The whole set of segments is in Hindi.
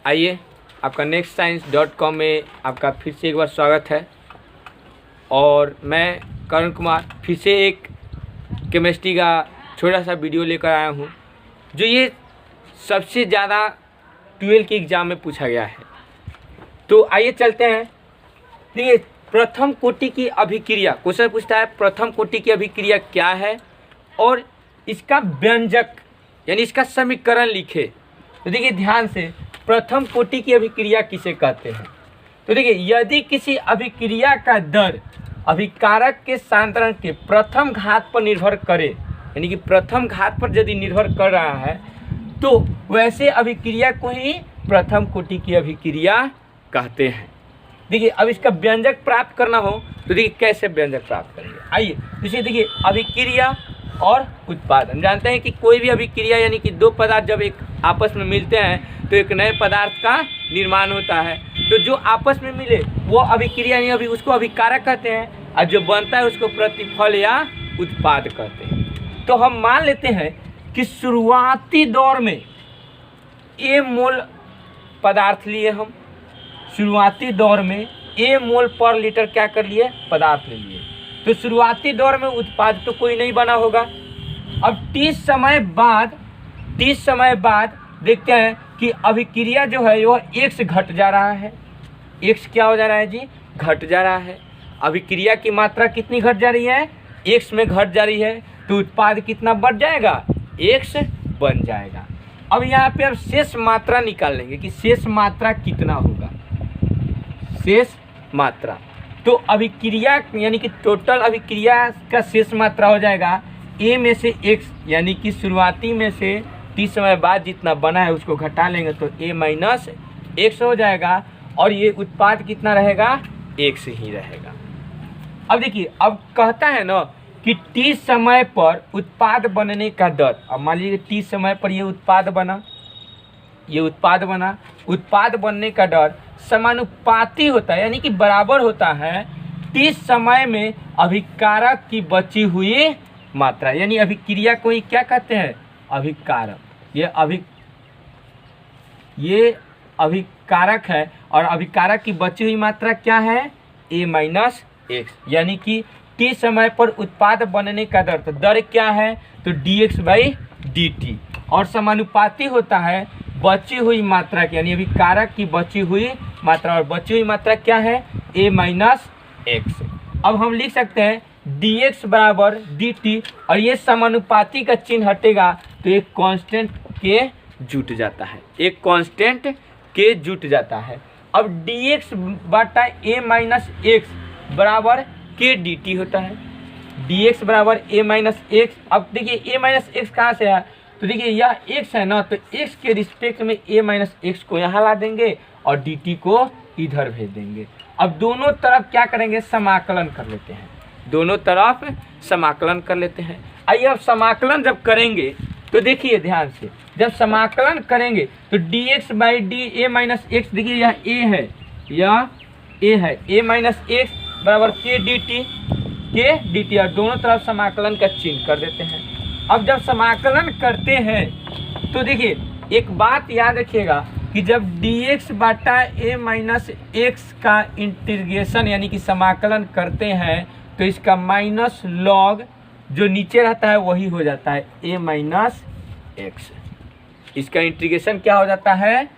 आइए, आपका nextscience.com में आपका फिर से एक बार स्वागत है। और मैं करण कुमार फिर से एक केमिस्ट्री का छोटा सा वीडियो लेकर आया हूँ, जो ये सबसे ज़्यादा 12 के एग्ज़ाम में पूछा गया है। तो आइए चलते हैं। देखिए, प्रथम कोटि की अभिक्रिया क्वेश्चन पूछता है, प्रथम कोटि की अभिक्रिया क्या है और इसका व्यंजक यानी इसका समीकरण लिखे। तो देखिए ध्यान से, प्रथम कोटि की अभिक्रिया किसे कहते हैं। तो देखिए, यदि किसी अभिक्रिया का दर अभिकारक के सांद्रण के प्रथम घात पर निर्भर करे, यानी कि प्रथम घात पर यदि निर्भर कर रहा है, तो वैसे अभिक्रिया को ही प्रथम कोटि की अभिक्रिया कहते हैं। देखिए, अब इसका व्यंजक प्राप्त करना हो तो देखिए कैसे व्यंजक प्राप्त करेंगे। आइए, जैसे देखिए अभिक्रिया और उत्पाद। हम जानते हैं कि कोई भी अभिक्रिया यानी कि दो पदार्थ जब एक आपस में मिलते हैं तो एक नए पदार्थ का निर्माण होता है। तो जो आपस में मिले वो अभिक्रिया नहीं, अभी उसको अभिकारक कहते हैं, और जो बनता है उसको प्रतिफल या उत्पाद कहते हैं। तो हम मान लेते हैं कि शुरुआती दौर में ए मोल पदार्थ लिए, हम शुरुआती दौर में ए मोल पर लीटर क्या कर लिए, पदार्थ ले लिए। तो शुरुआती दौर में उत्पाद तो कोई नहीं बना होगा। अब 30 समय बाद देखते हैं कि अभिक्रिया जो है वो x घट जा रहा है। x क्या हो जा रहा है जी, घट जा रहा है। अभिक्रिया की मात्रा कितनी घट जा रही है, x में घट जा रही है। तो उत्पाद कितना बढ़ जाएगा, x बन जाएगा। अब यहाँ पे अब शेष मात्रा निकाल लेंगे कि शेष मात्रा कितना होगा। शेष मात्रा तो अभिक्रिया यानी कि टोटल अभिक्रिया का शेष मात्रा हो जाएगा a में से x, यानी कि शुरुआती में से 30 समय बाद जितना बना है उसको घटा लेंगे तो a माइनस x हो जाएगा, और ये उत्पाद कितना रहेगा, x ही रहेगा। अब देखिए, अब कहता है ना कि 30 समय पर उत्पाद बनने का दर। अब मान लीजिए 30 समय पर ये उत्पाद बना, उत्पाद बनने का दर समानुपाती होता है, यानी कि बराबर होता है 30 समय में अभिकारक की बची हुई मात्रा। यानी अभिक्रिया को ही क्या कहते हैं, अभिकारक। ये अभिकारक है, और अभिकारक की बची हुई मात्रा क्या है, a माइनस एक्स। यानी कि 30 समय पर उत्पाद बनने का दर, तो दर क्या है, तो dx बाई dt, और समानुपाती होता है बची हुई मात्रा की, यानी अभिकारक की बची हुई मात्रा, और बची हुई मात्रा क्या है, a माइनस एक्स। अब हम लिख सकते हैं dx बराबर dt, और ये समानुपाती का चिन्ह हटेगा तो एक कांस्टेंट के जुट जाता है, एक कांस्टेंट के जुट जाता है। अब dx बटा a माइनस एक्स बराबर k dt होता है। dx बराबर a माइनस एक्स। अब देखिए a माइनस एक्स कहाँ से है, तो देखिए यह x है ना, तो x के रिस्पेक्ट में a माइनस एक्स को यहाँ ला देंगे और dt को इधर भेज देंगे। अब दोनों तरफ क्या करेंगे, समाकलन कर लेते हैं, दोनों तरफ समाकलन कर लेते हैं। आइए, अब समाकलन जब करेंगे तो देखिए ध्यान से, जब समाकलन करेंगे तो dx by D a minus x, देखिए यह a है, यह a है, a माइनस एक्स बराबर k dt, और दोनों तरफ समाकलन का चिन्ह कर देते हैं। अब जब समाकलन करते हैं तो देखिए एक बात याद रखिएगा कि जब dx बटा a माइनस एक्स का इंटीग्रेशन यानी कि समाकलन करते हैं तो इसका माइनस लॉग जो नीचे रहता है वही हो जाता है a माइनस एक्स। इसका इंटीग्रेशन क्या हो जाता है,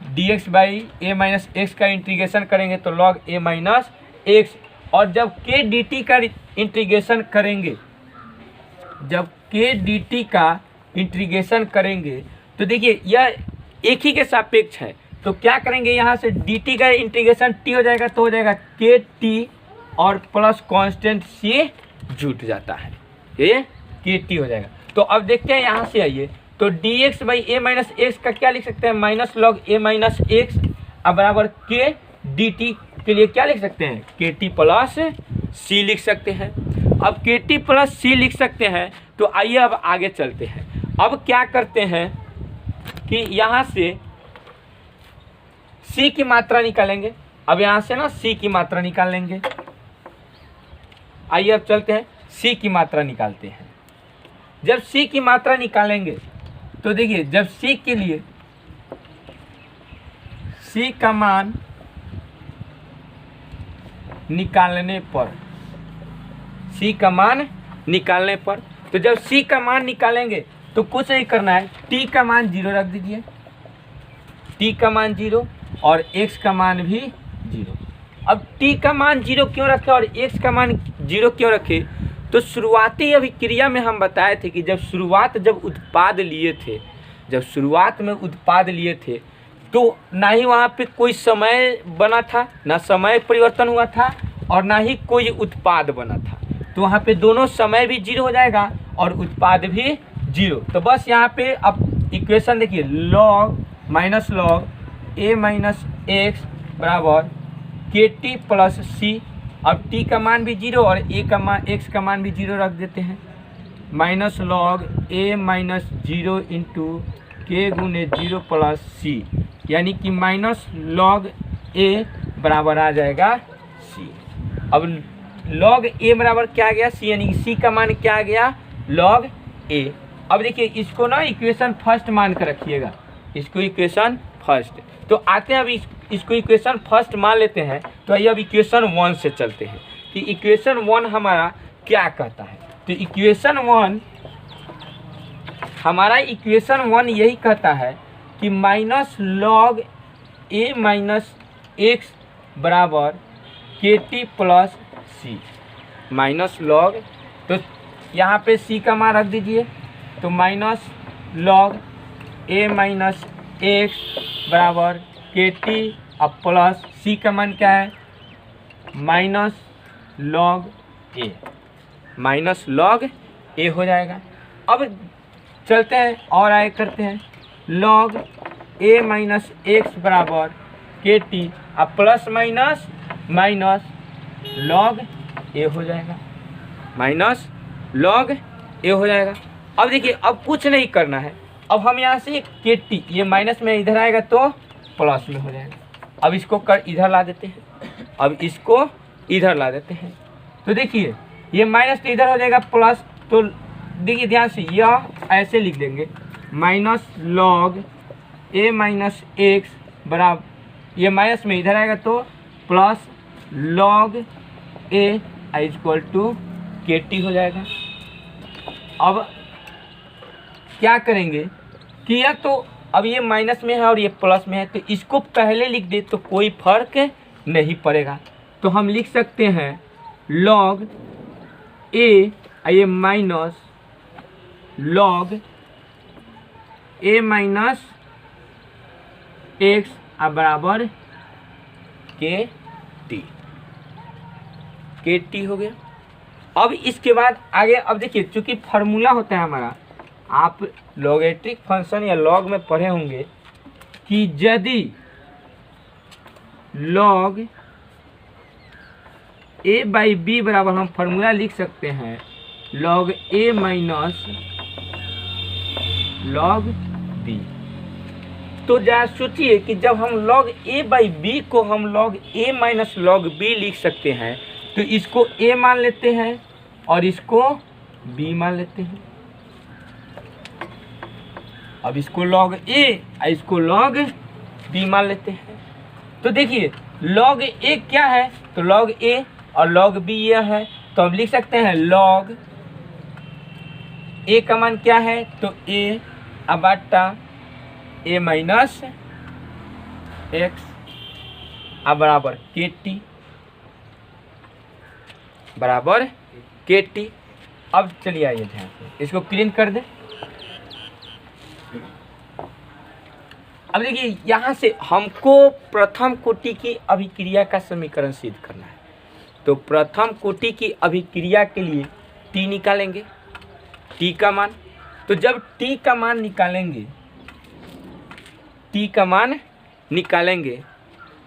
dx by a minus x का इंटीग्रेशन करेंगे तो लॉग a माइनस एक्स। और जब k dt का इंटीग्रेशन करेंगे, जब k dt का इंटीग्रेशन करेंगे तो देखिए यह एक ही के सापेक्ष है, तो क्या करेंगे, यहाँ से dt का इंटीग्रेशन t हो जाएगा तो हो जाएगा kt, और प्लस कांस्टेंट c जुट जाता है, ये kt हो जाएगा। तो अब देखते हैं, यहाँ से आइए, तो dx by a minus x का क्या लिख सकते हैं, minus log a minus x, अब बराबर k dt के लिए क्या लिख सकते हैं, kt प्लस c लिख सकते हैं। अब kt प्लस c लिख सकते हैं, तो आइए अब आगे चलते हैं। अब क्या करते हैं कि यहाँ से c की मात्रा निकालेंगे। अब यहाँ से ना c की मात्रा निकाल लेंगे। आइए अब चलते हैं, c की मात्रा निकालते हैं। जब c की मात्रा निकालेंगे तो देखिए, जब c के लिए सी का मान निकालने पर, सी का मान निकालने पर, तो जब सी का मान निकालेंगे तो कुछ नहीं करना है, टी का मान 0 रख दीजिए, टी का मान 0 और x का मान भी 0। अब t का मान 0 क्यों रखे और x का मान 0 क्यों रखे? तो शुरुआती अभिक्रिया में हम बताए थे कि जब उत्पाद लिए थे, जब शुरुआत में उत्पाद लिए थे तो ना ही वहाँ पे कोई समय बना था, ना समय परिवर्तन हुआ था और ना ही कोई उत्पाद बना था, तो वहाँ पे दोनों समय भी 0 हो जाएगा और उत्पाद भी 0। तो बस यहाँ पे अब इक्वेशन देखिए, log minus log a minus x बराबर के टी प्लस सी। अब t का मान भी 0 और x का मान भी 0 रख देते हैं, minus log a minus 0 into के गुने 0 प्लस सी, यानी कि माइनस लॉग a बराबर आ जाएगा c। अब लॉग a बराबर क्या आ गया c, यानी कि c का मान क्या आ गया लॉग a। अब देखिए इसको ना इक्वेशन फर्स्ट मान कर रखिएगा, इसको इक्वेशन फर्स्ट। तो आते हैं अभी इसको इक्वेशन फर्स्ट मान लेते हैं। तो आइए अब इक्वेशन 1 से चलते हैं कि इक्वेशन 1 हमारा क्या कहता है। तो इक्वेशन 1 हमारा यही कहता है कि minus log a minus x बराबर के टी प्लस सी, माइनस लॉग, तो यहाँ पे c का मान रख दीजिए, तो minus log a minus x बराबर के टी अब प्लस सी का मान क्या है minus log a, minus log ए हो जाएगा। अब चलते हैं और आगे करते हैं, लॉग ए माइनस एक्स बराबर के टी अब प्लस माइनस माइनस लॉग ए हो जाएगा, माइनस लॉग ए हो जाएगा। अब देखिए अब कुछ नहीं करना है, अब हम यहाँ से के टी ये माइनस में इधर आएगा तो प्लस में हो जाएगा। अब इसको कर इधर ला देते हैं, अब इसको इधर ला देते हैं, तो देखिए ये माइनस तो इधर हो जाएगा प्लस, तो देखिए ध्यान से यह ऐसे लिख देंगे, minus log a minus x बराबर ये माइनस में इधर आएगा तो plus log a equal to k t हो जाएगा। अब क्या करेंगे कि यह तो अब ये माइनस में है और ये प्लस में है, तो इसको पहले लिख दे तो कोई फर्क नहीं पड़ेगा। तो हम लिख सकते हैं लॉग ए ये minus log a minus x बराबर के टी हो गया। अब इसके बाद आगे अब देखिए, चूंकि फार्मूला होता है हमारा, आप लॉगेट्रिक फंक्शन या लॉग में पढ़े होंगे कि यदि लॉग ए बाई बी बराबर हम फार्मूला लिख सकते हैं log a minus log B. तो जरा सोचिए कि जब हम लॉग ए बाई बी को हम log a minus log B लिख सकते हैं, तो इसको ए मान लेते हैं और इसको बी मान लेते हैं। अब इसको लॉग ए इसको लॉग बी मान लेते हैं। तो देखिए लॉग ए क्या है, तो लॉग ए और लॉग बी यह है, तो हम लिख सकते हैं लॉग ए का मान क्या है, तो ए बटा ए माइनस एक्स बराबर के टी बराबर के टी। अब चलिए आइए ध्यान से इसको क्लीन कर दे। अब देखिए यहाँ से हमको प्रथम कोटि की अभिक्रिया का समीकरण सिद्ध करना है, तो प्रथम कोटि की अभिक्रिया के लिए टी निकालेंगे, टी का मान। तो जब टी का मान निकालेंगे, टी का मान निकालेंगे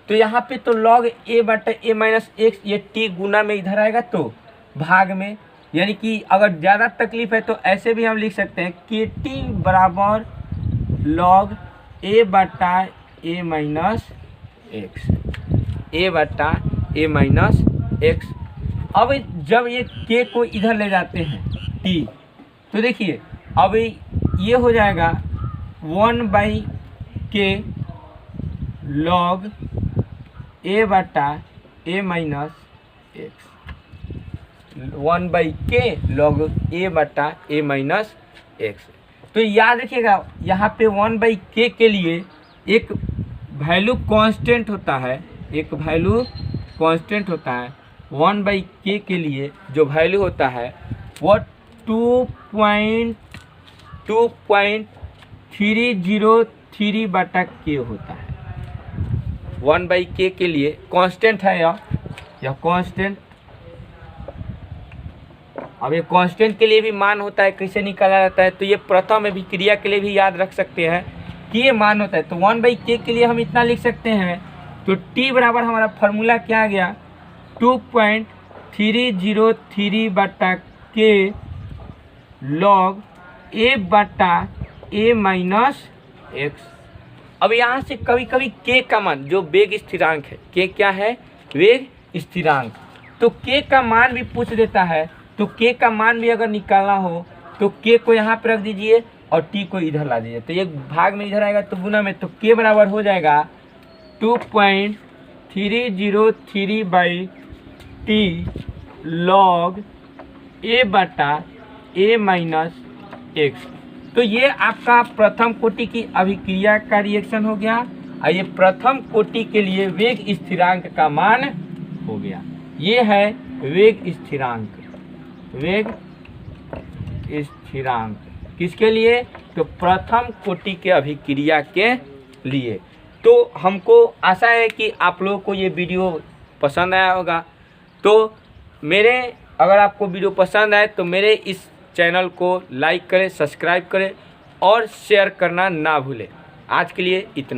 तो यहाँ पे तो लॉग ए बटा ए माइनस एक्स ये टी गुना में इधर आएगा तो भाग में, यानी कि अगर ज़्यादा तकलीफ है तो ऐसे भी हम लिख सकते हैं कि टी बराबर लॉग ए बटा ए माइनस एक्स, ए बटा ए माइनस एक्स। अब जब ये के को इधर ले जाते हैं टी, तो देखिए अब ये हो जाएगा 1 बाई के लॉग ए बटा ए माइनस एक्स, 1/k लॉग ए बटा ए माइनस एक्स। तो याद रखिएगा यहाँ पे 1/k के लिए एक वैल्यू कांस्टेंट होता है, एक वैल्यू कांस्टेंट होता है। 1/k के लिए जो वैल्यू होता है वो 2.303/k होता है। 1/k के लिए कांस्टेंट है यह कांस्टेंट। अब ये कांस्टेंट के लिए भी मान होता है, कैसे निकाला जाता है, तो ये प्रथम अभिक्रिया के लिए भी याद रख सकते हैं कि ये मान होता है। तो 1/k के लिए हम इतना लिख सकते हैं, तो t बराबर हमारा फार्मूला क्या आ गया, 2.303/k लॉग a बटा a माइनस एक्स। अब यहाँ से कभी कभी k का मान, जो वेग स्थिरांक है, k क्या है, वेग स्थिरांक, तो k का मान भी पूछ देता है। तो k का मान भी अगर निकालना हो तो k को यहाँ पर रख दीजिए और t को इधर ला दीजिए, तो एक भाग में इधर आएगा तो गुना में, तो k बराबर हो जाएगा 2.303/t लॉग a बटा a माइनस एक्स। तो ये आपका प्रथम कोटि की अभिक्रिया का रिएक्शन हो गया, और ये प्रथम कोटि के लिए वेग स्थिरांक का मान हो गया। ये है वेग स्थिरांक, वेग स्थिरांक किसके लिए, तो प्रथम कोटि के अभिक्रिया के लिए। तो हमको आशा है कि आप लोगों को ये वीडियो पसंद आया होगा। तो अगर आपको वीडियो पसंद आए तो मेरे इस चैनल को लाइक करें, सब्सक्राइब करें और शेयर करना ना भूलें। आज के लिए इतना।